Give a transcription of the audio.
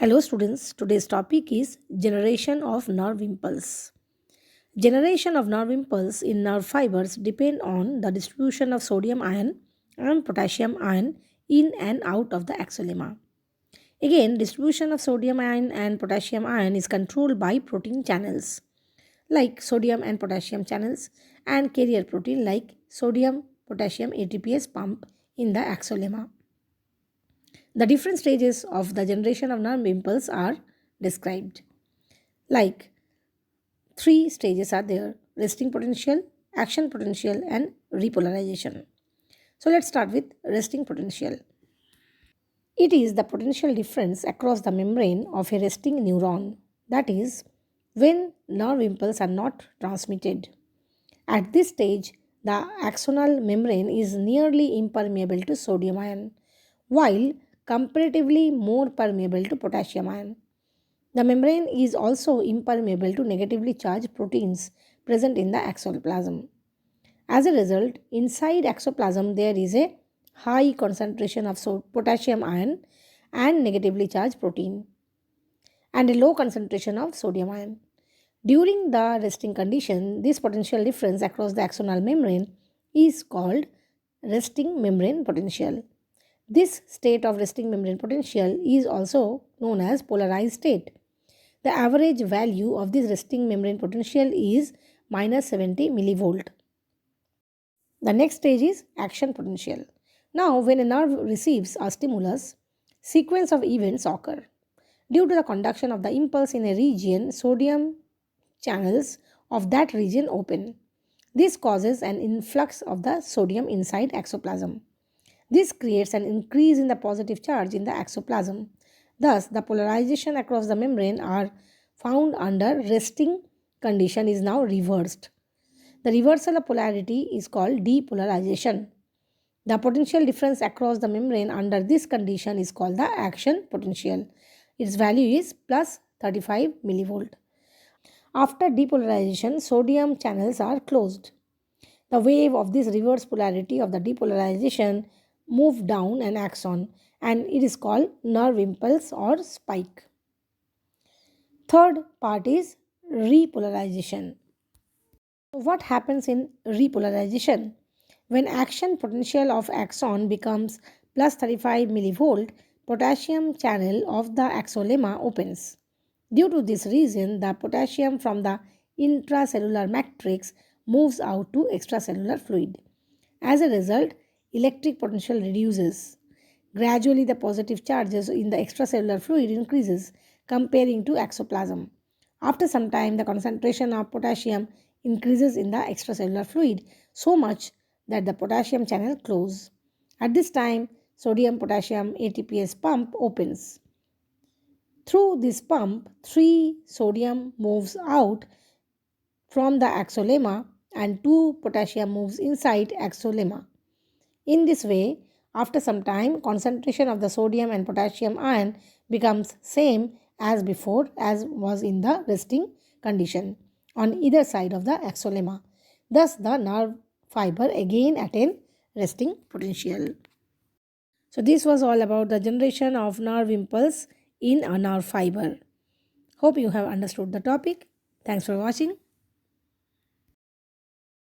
Hello students, today's topic is generation of nerve impulse. Generation of nerve impulse in nerve fibers depend on the distribution of sodium ion and potassium ion in and out of the axonema. Again, distribution of sodium ion and potassium ion is controlled by protein channels like sodium and potassium channels and carrier protein like sodium potassium ATPase pump in the axonema. The different stages of the generation of nerve impulse are described. Like three stages are there: resting potential, action potential, and repolarization. So let's start with resting potential. It is the potential difference across the membrane of a resting neuron, that is, when nerve impulses are not transmitted. At this stage, the axonal membrane is nearly impermeable to sodium ion, while comparatively more permeable to potassium ion. The membrane is also impermeable to negatively charged proteins present in the axoplasm. As a result, inside axoplasm there is a high concentration of potassium ion and negatively charged protein and a low concentration of sodium ion. During the resting condition, this potential difference across the axonal membrane is called resting membrane potential. This state of resting membrane potential is also known as polarized state. The average value of this resting membrane potential is minus 70 millivolt. The next stage is action potential. Now, when a nerve receives a stimulus, sequence of events occur. Due to the conduction of the impulse in a region, sodium channels of that region open. This causes an influx of the sodium inside axoplasm. This creates an increase in the positive charge in the axoplasm. Thus, the polarization across the membrane are found under resting condition is now reversed. The reversal of polarity is called depolarization. The potential difference across the membrane under this condition is called the action potential. Its value is plus 35 millivolt. After depolarization, sodium channels are closed. The wave of this reverse polarity of the depolarization move down an axon and it is called nerve impulse or spike. Third part is repolarization. What happens in repolarization? When action potential of axon becomes plus 35 millivolt, potassium channel of the axonema opens. Due to this reason, the potassium from the intracellular matrix moves out to extracellular fluid. As a result, electric potential reduces. Gradually, the positive charges in the extracellular fluid increases comparing to axoplasm. After some time, the concentration of potassium increases in the extracellular fluid so much that the potassium channel closes. At this time, sodium potassium ATPase pump opens. Through this pump, 3 sodium moves out from the axonema and 2 potassium moves inside axonema. In this way, after some time, concentration of the sodium and potassium ion becomes same as before as was in the resting condition on either side of the axonema. Thus, the nerve fiber again attain resting potential. So, this was all about the generation of nerve impulse in a nerve fiber. Hope you have understood the topic. Thanks for watching.